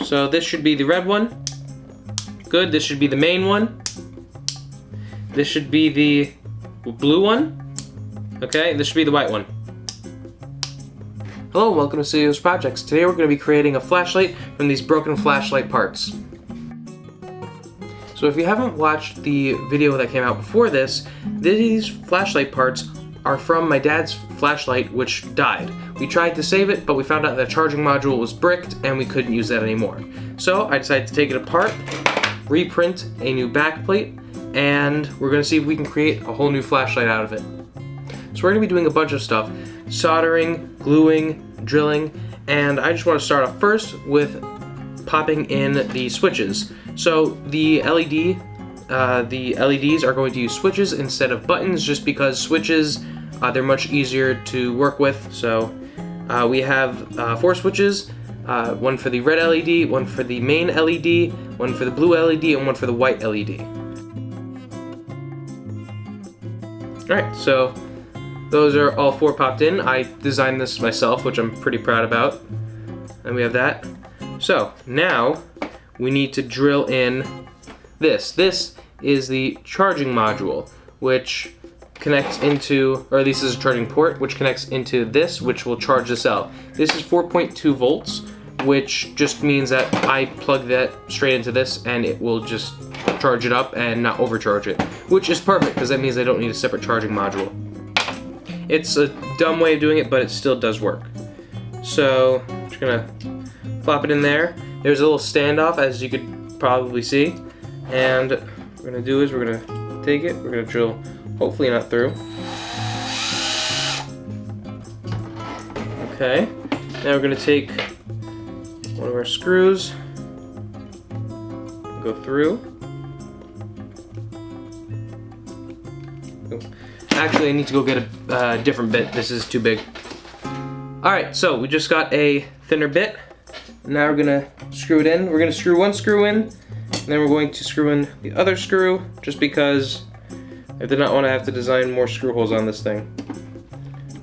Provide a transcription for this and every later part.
So this should be the red one. Good, this should be the main one. This should be the blue one. Okay, this should be the white one. Hello, welcome to Studios Projects. Today we're going to be creating a flashlight from these broken flashlight parts. So if you haven't watched the video that came out before this, these flashlight parts are from my dad's flashlight, which died. We tried to save it, but we found out that the charging module was bricked and we couldn't use that anymore. So I decided to take it apart, reprint a new backplate, and we're going to see if we can create a whole new flashlight out of it. So we're going to be doing a bunch of stuff: soldering, gluing, drilling, and I just want to start off first with popping in the switches. So the LEDs are going to use switches instead of buttons, just because switches, they're much easier to work with. So we have 4 switches, one for the red LED, one for the main LED, one for the blue LED, and one for the white LED. Alright, so those are all 4 popped in. I designed this myself, which I'm pretty proud about. And we have that. So now we need to drill in this. This is the charging module, which connects into, or at least is a charging port, which connects into this, which will charge the cell. This is 4.2 volts, which just means that I plug that straight into this and it will just charge it up and not overcharge it, which is perfect because that means I don't need a separate charging module. It's a dumb way of doing it, but it still does work. So I'm just gonna plop it in there. There's a little standoff, as you could probably see, and what we're gonna do is we're gonna take it, we're gonna drill, hopefully not through. Okay, now we're gonna take one of our screws, go through. Actually, I need to go get a different bit. This is too big. Alright, so we just got a thinner bit. Now we're gonna screw it in. We're gonna screw one screw in, and then we're going to screw in the other screw, just because I did not want to have to design more screw holes on this thing.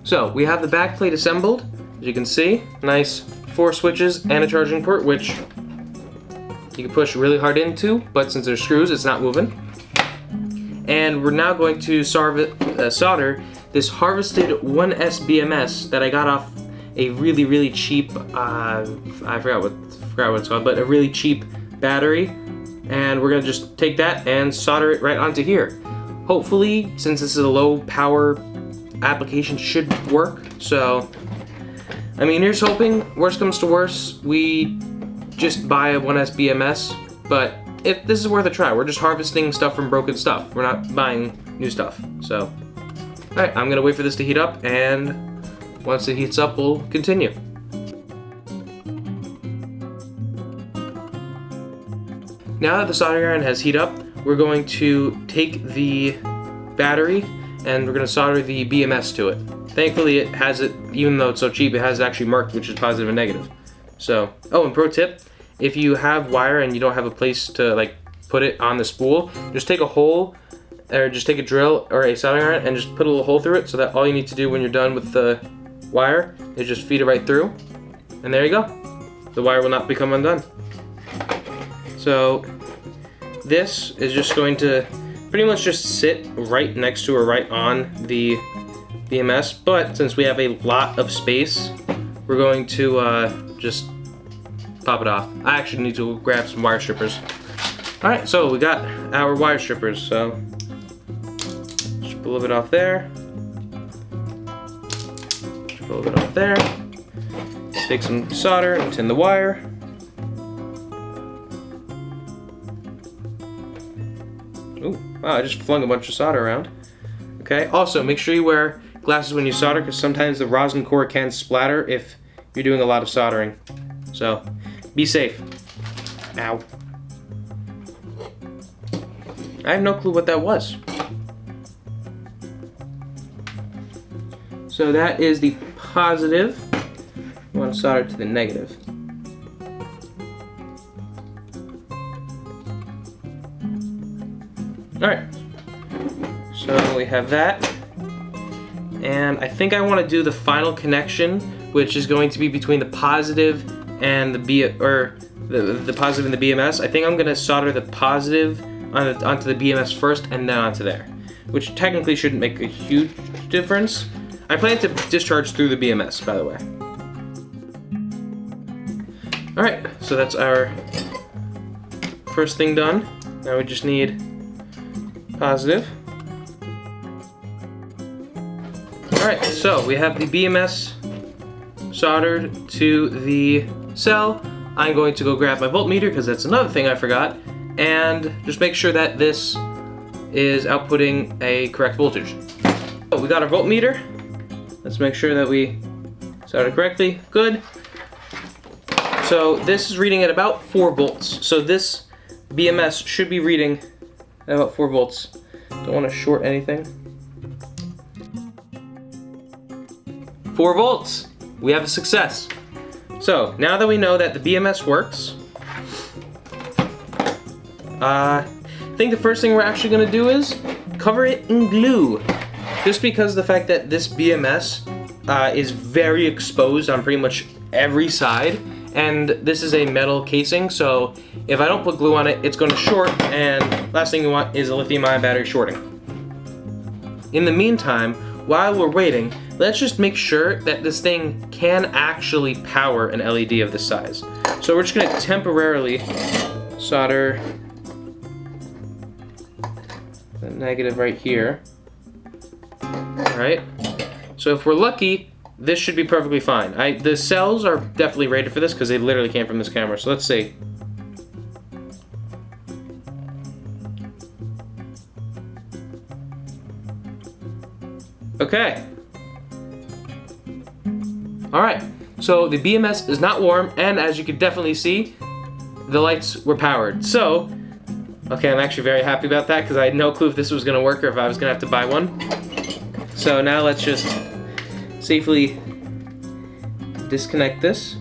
So we have the back plate assembled, as you can see. Nice 4 switches and a charging port, which you can push really hard into, but since there's screws, it's not moving. And we're now going to solder this harvested 1S BMS that I got off a really cheap, I forgot what it's called, but a really cheap battery. And we're gonna just take that and solder it right onto here. Hopefully, since this is a low power application, should work. So, I mean, here's hoping. Worst comes to worst, we just buy a 1S BMS, but if this is worth a try. We're just harvesting stuff from broken stuff. We're not buying new stuff. So, alright, I'm gonna wait for this to heat up, and once it heats up, we'll continue. Now that the soldering iron has heated up, we're going to take the battery and we're gonna solder the BMS to it. Thankfully, it has it, even though it's so cheap, it has actually marked, which is positive and negative. So, oh, and pro tip, if you have wire and you don't have a place to like put it on the spool, just take a hole, or just take a drill or a soldering iron and just put a little hole through it, so that all you need to do when you're done with the wire is just feed it right through, and there you go. The wire will not become undone. So this is just going to pretty much just sit right next to or right on the BMS, but since we have a lot of space, we're going to just pop it off. I actually need to grab some wire strippers. Alright, so we got our wire strippers, so strip a little bit off there. Strip a little bit off there. Take some solder and tin the wire. Ooh, wow, I just flung a bunch of solder around. Okay, also make sure you wear glasses when you solder, because sometimes the rosin core can splatter if you're doing a lot of soldering. So, be safe. Ow. I have no clue what that was. So that is the positive. You want to solder to the negative. Alright. So we have that. And I think I want to do the final connection, which is going to be between the positive and the the positive and the BMS. I think I'm gonna solder the positive onto the BMS first and then onto there, which technically shouldn't make a huge difference. I plan to discharge through the BMS, by the way. All right, so that's our first thing done. Now we just need positive. All right, so we have the BMS soldered to the cell. I'm going to go grab my voltmeter because that's another thing I forgot, and just make sure that this is outputting a correct voltage. So we got our voltmeter. Let's make sure that we soldered correctly. Good. So this is reading at about 4 volts. So this BMS should be reading at about 4 volts. Don't want to short anything. 4 volts. We have a success. So now that we know that the BMS works, I think the first thing we're actually going to do is cover it in glue. Just because of the fact that this BMS is very exposed on pretty much every side, and this is a metal casing, so if I don't put glue on it, it's going to short, and last thing you want is a lithium-ion battery shorting. In the meantime, while we're waiting, let's just make sure that this thing can actually power an LED of this size. So we're just going to temporarily solder the negative right here. Alright, so if we're lucky, this should be perfectly fine. The cells are definitely rated for this because they literally came from this camera, so let's see. Okay. Alright, so the BMS is not warm, and as you can definitely see, the lights were powered. So, okay, I'm actually very happy about that because I had no clue if this was going to work or if I was going to have to buy one. So now let's just safely disconnect this.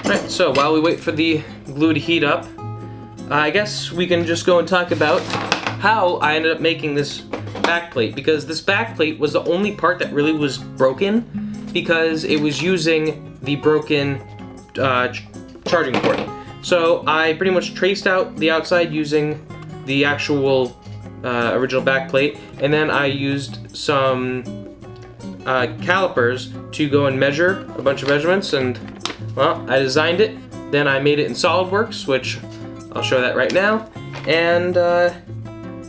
Alright, so while we wait for the glue to heat up, I guess we can just go and talk about how I ended up making this backplate, because this backplate was the only part that really was broken because it was using the broken charging port. So I pretty much traced out the outside using the actual original backplate, and then I used some calipers to go and measure a bunch of measurements, and well, I designed it, then I made it in SolidWorks, which I'll show that right now, and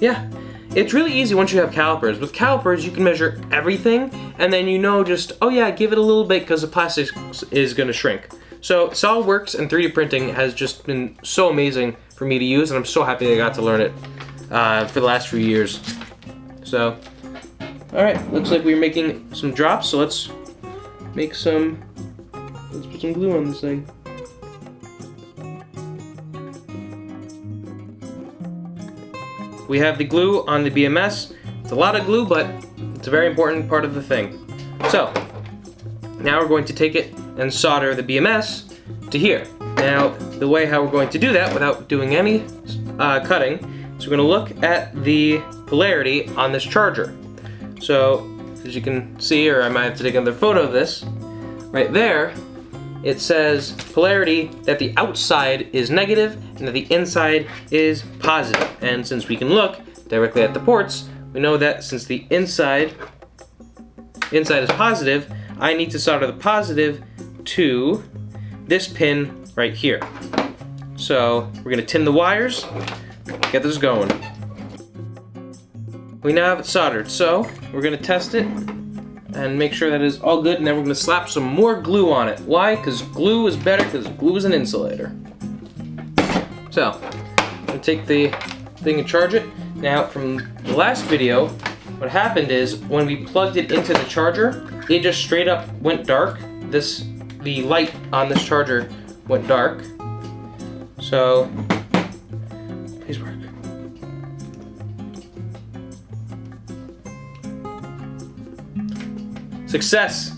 yeah, it's really easy once you have calipers. With calipers, you can measure everything, and then you know just, oh yeah, give it a little bit because the plastic is going to shrink. So SolidWorks and 3D printing has just been so amazing for me to use, and I'm so happy I got to learn it for the last few years. So, alright, looks like we're making some drops, so let's put some glue on this thing. We have the glue on the BMS. It's a lot of glue, but it's a very important part of the thing. So, now we're going to take it and solder the BMS to here. Now, the way how we're going to do that without doing any cutting is we're going to look at the polarity on this charger. So, as you can see, or I might have to take another photo of this, right there, it says polarity that the outside is negative and that the inside is positive. And since we can look directly at the ports, we know that since the inside is positive, I need to solder the positive to this pin right here. So we're gonna tin the wires, get this going. We now have it soldered, so we're gonna test it and make sure that is all good, and then we're gonna slap some more glue on it. Why? Because glue is better, because glue is an insulator. So, I'm gonna take the thing and charge it. Now, from the last video, what happened is when we plugged it into the charger, it just straight up went dark. The light on this charger went dark. So, please work. Success!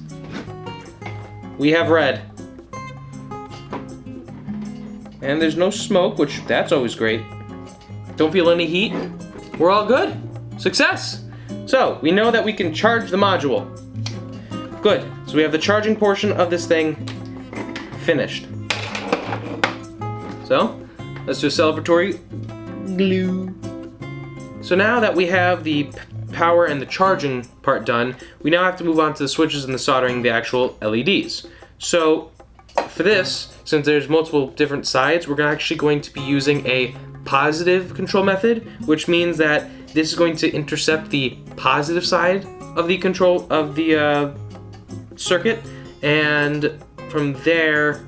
We have red. And there's no smoke, which that's always great. Don't feel any heat. We're all good. Success! So, we know that we can charge the module. Good. So we have the charging portion of this thing finished. So let's do a celebratory glue. So now that we have the power and the charging part done, we now have to move on to the switches and the soldering the actual LEDs. So for this, since there's multiple different sides, we're actually going to be using a positive control method, which means that this is going to intercept the positive side of the control of the circuit, and from there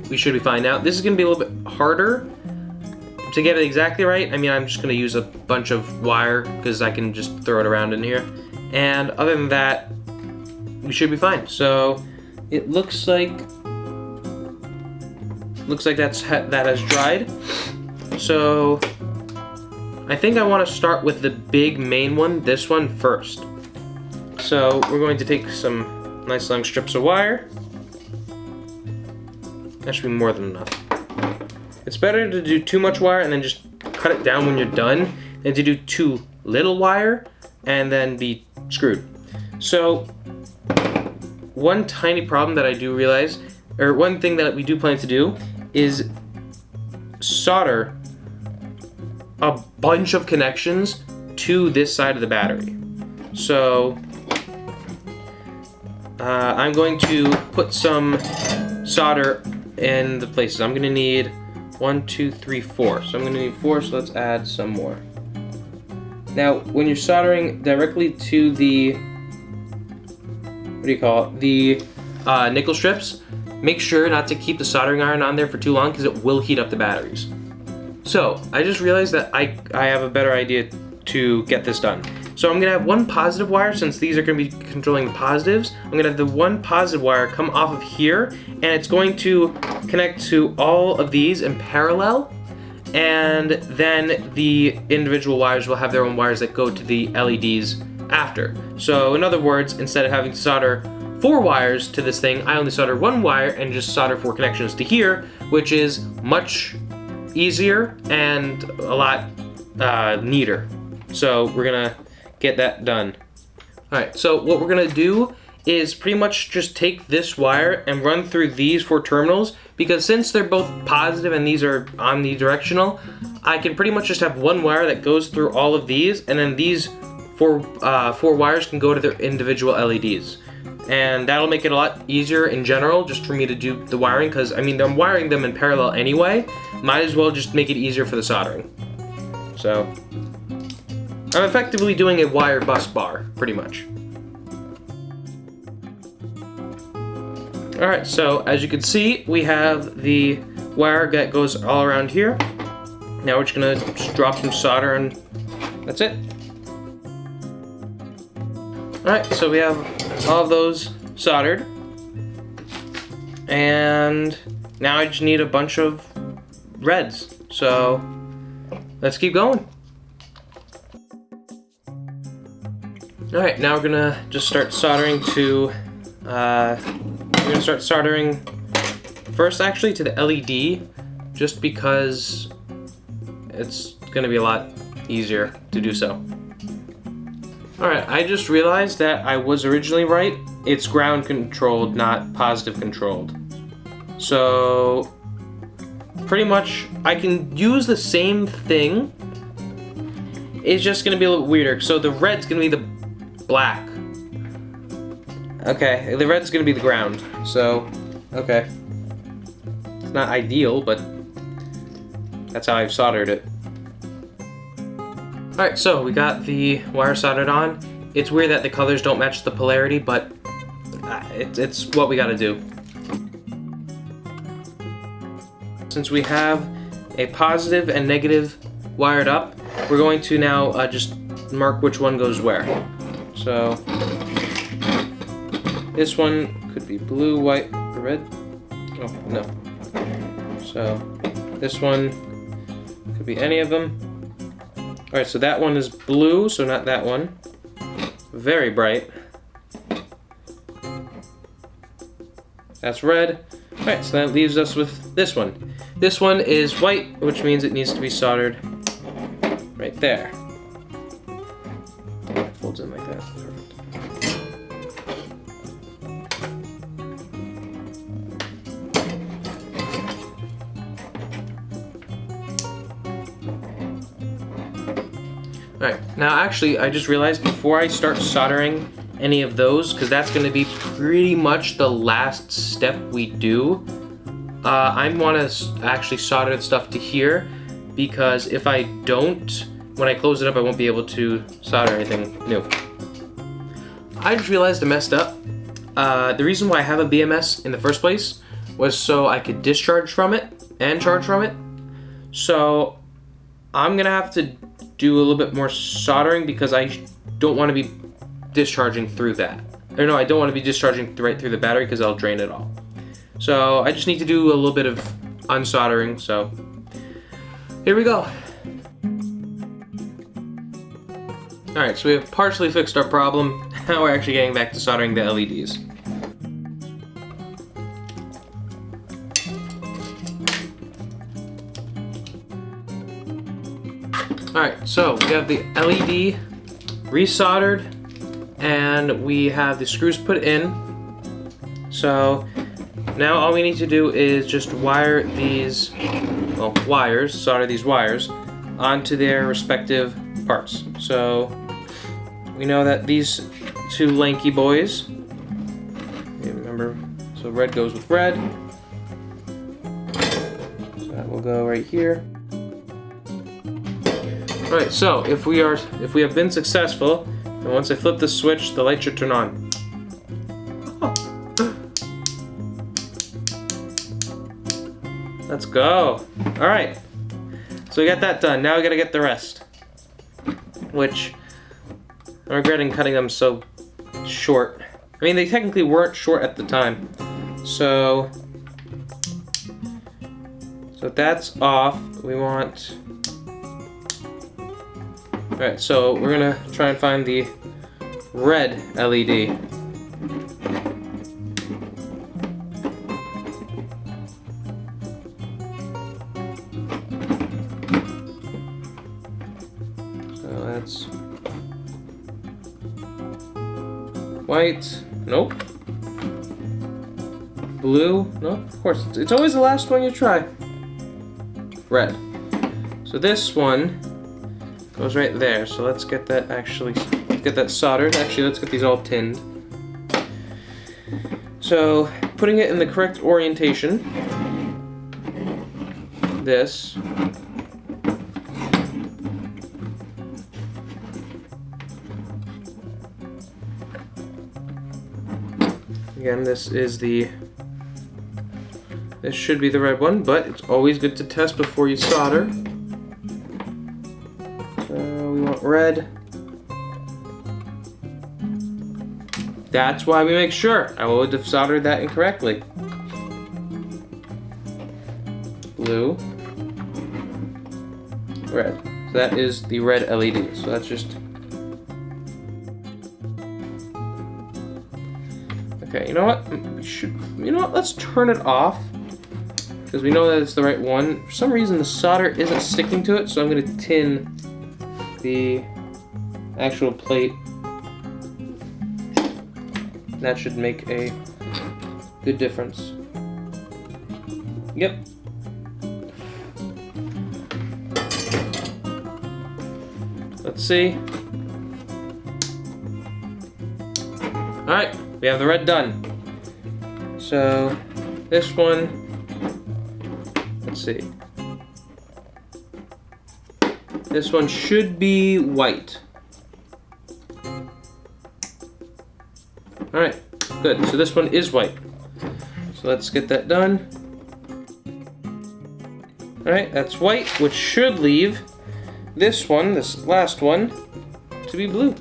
we should be fine. Now this is going to be a little bit harder to get it exactly right. I mean, I'm just going to use a bunch of wire because I can just throw it around in here, and other than that we should be fine. So it looks like that has dried. So I think I want to start with the big main one, this one first. So we're going to take some nice long strips of wire. That should be more than enough. It's better to do too much wire and then just cut it down when you're done than to do too little wire and then be screwed. So one tiny problem that I do realize, or one thing that we do plan to do, is solder a bunch of connections to this side of the battery. So I'm going to put some solder in the places. I'm gonna need 1, 2, 3, 4. So I'm gonna need 4, so let's add some more. Now, when you're soldering directly to the, what do you call it, the nickel strips, make sure not to keep the soldering iron on there for too long because it will heat up the batteries. So I just realized that I have a better idea to get this done. So I'm gonna have one positive wire, since these are gonna be controlling the positives. I'm gonna have the one positive wire come off of here, and it's going to connect to all of these in parallel, and then the individual wires will have their own wires that go to the LEDs after. So in other words, instead of having to solder 4 wires to this thing, I only solder 1 wire and just solder 4 connections to here, which is much easier and a lot neater. So we're gonna get that done. Alright, so what we're gonna do is pretty much just take this wire and run through these 4 terminals, because since they're both positive and these are omnidirectional, I can pretty much just have one wire that goes through all of these, and then these 4 wires can go to their individual LEDs. And that'll make it a lot easier in general just for me to do the wiring, because I mean I'm wiring them in parallel anyway. Might as well just make it easier for the soldering. So I'm effectively doing a wire bus bar, pretty much. Alright, so as you can see, we have the wire that goes all around here. Now we're just gonna drop some solder and that's it. Alright, so we have all of those soldered. And now I just need a bunch of reds. So let's keep going. Alright, now we're gonna just start soldering to, we're gonna start soldering first actually to the LED, just because it's gonna be a lot easier to do so. Alright, I just realized that I was originally right. It's ground controlled, not positive controlled. So pretty much I can use the same thing. It's just gonna be a little weirder. So the red's gonna be the black. Okay, the red's gonna be the ground. So, okay. It's not ideal, but that's how I've soldered it. Alright, so we got the wire soldered on. It's weird that the colors don't match the polarity, but it's what we gotta do. Since we have a positive and negative wired up, we're going to now just mark which one goes where. So this one could be blue, white, or red. Oh, no. So this one could be any of them. Alright, so that one is blue, so not that one. Very bright. That's red. Alright, so that leaves us with this one. This one is white, which means it needs to be soldered right there. It folds in like that. Perfect. Alright, now actually I just realized before I start soldering any of those, because that's going to be pretty much the last step we do, I want to actually solder the stuff to here, because if I don't, when I close it up I won't be able to solder anything new. I just realized I messed up. The reason why I have a BMS in the first place was so I could discharge from it and charge from it. So I'm gonna have to do a little bit more soldering because I don't want to be discharging through that. Or no, I don't want to be discharging right through the battery because I'll drain it all. So I just need to do a little bit of unsoldering, so here we go. Alright, so we have partially fixed our problem. Now we're actually getting back to soldering the LEDs. Alright, so we have the LED resoldered and we have the screws put in. So now all we need to do is just wire these, well, wires, solder these wires onto their respective parts. So we know that these two lanky boys, remember, so red goes with red. So that will go right here. Alright, so if we have been successful, and once I flip the switch, the light should turn on. Oh. Let's go. Alright. So we got that done. Now we gotta get the rest. Which I'm regretting cutting them so short. I mean, they technically weren't short at the time. So that's off. We want... Alright, so we're gonna try and find the red LED. So that's white. Nope. Blue. No, of course. It's always the last one you try. Red. So this one goes right there. So let's get that soldered. Actually, let's get these all tinned. So putting it in the correct orientation. This. Again, this should be the red one, but it's always good to test before you solder. So we want red. That's why we make sure. I would have soldered that incorrectly. Blue. Red. So that is the red LED. So that's just... Okay, you know what? Let's turn it off. Because we know that it's the right one. For some reason the solder isn't sticking to it, so I'm going to tin the actual plate. That should make a good difference. Yep. Let's see. Alright, we have the red done. So, this one, let's see. This one should be white. Alright, good. So this one is white. So let's get that done. Alright, that's white, which should leave this one, this last one, to be blue.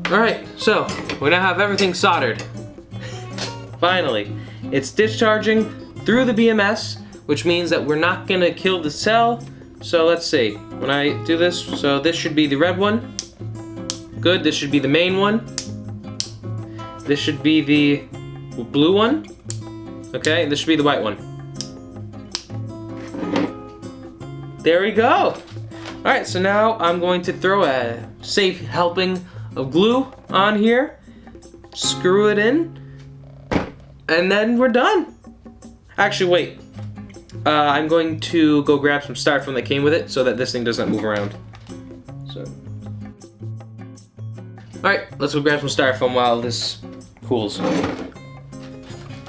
Alright, so we now have everything soldered. Finally. It's discharging through the BMS, which means that we're not going to kill the cell. So let's see. When I do this, so this should be the red one. Good, this should be the main one. This should be the blue one. Okay, and this should be the white one. There we go. Alright, so now I'm going to throw a safe helping of glue on here. Screw it in. And then we're done. Actually, wait. I'm going to go grab some styrofoam that came with it so that this thing doesn't move around. So, alright, let's go grab some styrofoam while this cools.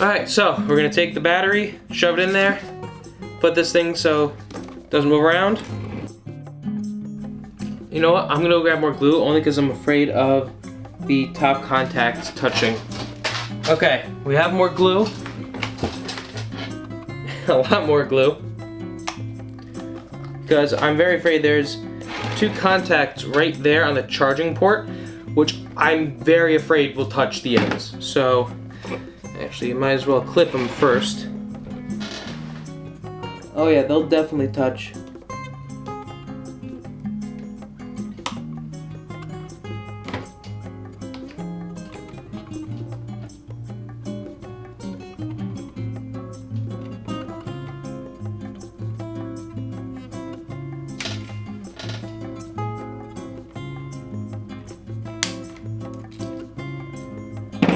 Alright, so we're gonna take the battery, shove it in there, put this thing so it doesn't move around. You know what? I'm gonna go grab more glue only because I'm afraid of the top contacts touching. Okay, we have more glue. A lot more glue. Because I'm very afraid there's two contacts right there on the charging port, which I'm very afraid will touch the ends. So, actually, you might as well clip them first. Oh yeah, they'll definitely touch.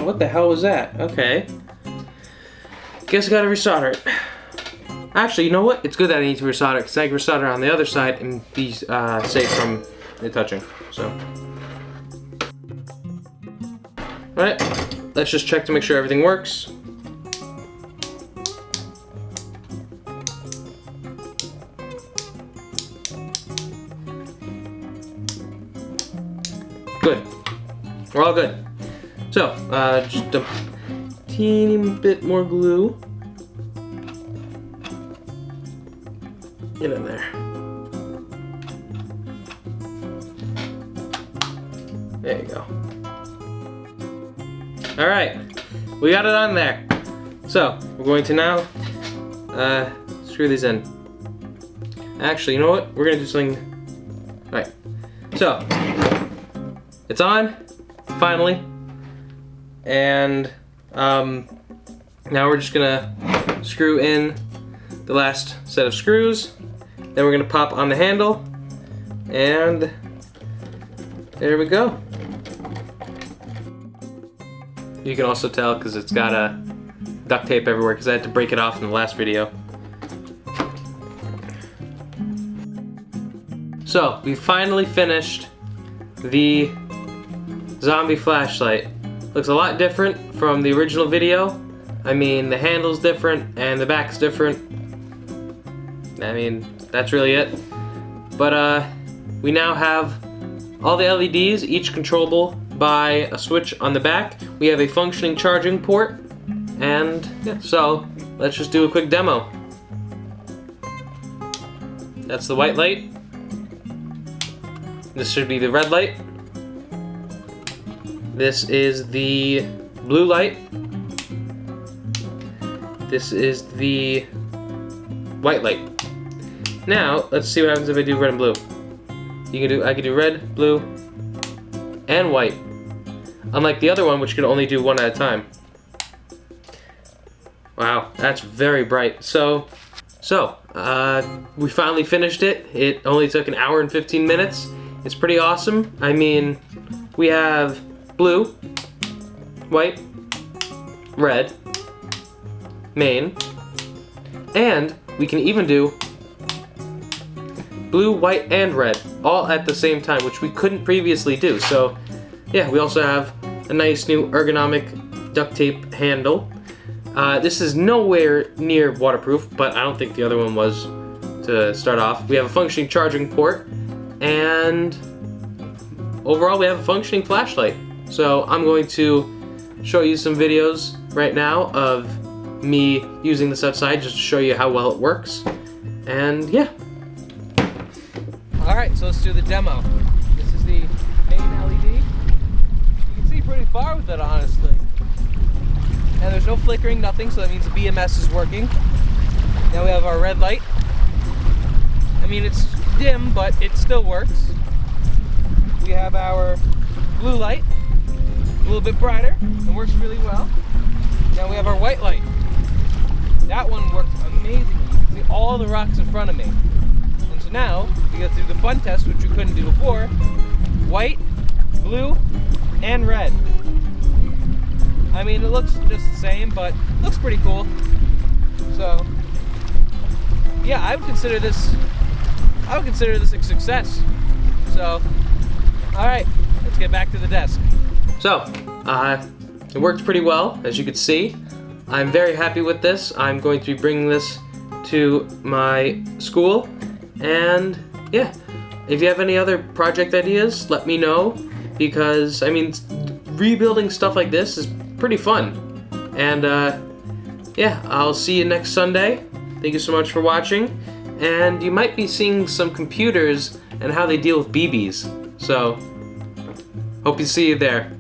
What the hell was that? Okay. Guess I gotta resolder it. Actually, you know what? It's good that I need to resolder it because I can resolder on the other side and be safe from it touching. So. Alright, let's just check to make sure everything works. Good. We're all good. So, just a teeny bit more glue. Get in there. There you go. Alright, we got it on there. So, we're going to now screw these in. Actually, you know what? We're gonna do something. Alright. So, it's on, finally. And now we're just gonna screw in the last set of screws. Then we're gonna pop on the handle, and there we go. You can also tell because it's got a duct tape everywhere because I had to break it off in the last video. So we finally finished the zombie flashlight. Looks a lot different from the original video. I mean, the handle's different and the back's different. I mean, that's really it. But we now have all the LEDs, each controllable by a switch on the back. We have a functioning charging port, and yeah, so let's just do a quick demo. That's the white light. This should be the red light. This is the blue light. This is the white light. Now, let's see what happens if I do red and blue. I could do red, blue, and white. Unlike the other one, which can only do one at a time. Wow, that's very bright. So, we finally finished it. It only took an hour and 15 minutes. It's pretty awesome. I mean, we have blue, white, red, main, and we can even do blue, white, and red all at the same time, which we couldn't previously do. So yeah, we also have a nice new ergonomic duct tape handle. This is nowhere near waterproof, but I don't think the other one was to start off. We have a functioning charging port, and overall we have a functioning flashlight. So I'm going to show you some videos right now of me using this outside just to show you how well it works. And yeah. Alright, so let's do the demo. This is the main LED. You can see pretty far with it, honestly. And there's no flickering, nothing, so that means the BMS is working. Now we have our red light. I mean, it's dim, but it still works. We have our blue light, a little bit brighter, and works really well. Now we have our white light. That one works amazingly. You can see all the rocks in front of me. And so now, we get to do the fun test, which we couldn't do before. White, blue, and red. I mean, it looks just the same, but it looks pretty cool. So, yeah, I would consider this a success. So, all right, let's get back to the desk. So, it worked pretty well, as you can see. I'm very happy with this. I'm going to be bringing this to my school, and yeah, if you have any other project ideas, let me know, because I mean, rebuilding stuff like this is pretty fun. And yeah, I'll see you next Sunday. Thank you so much for watching, and you might be seeing some computers and how they deal with BBs. So, hope to see you there.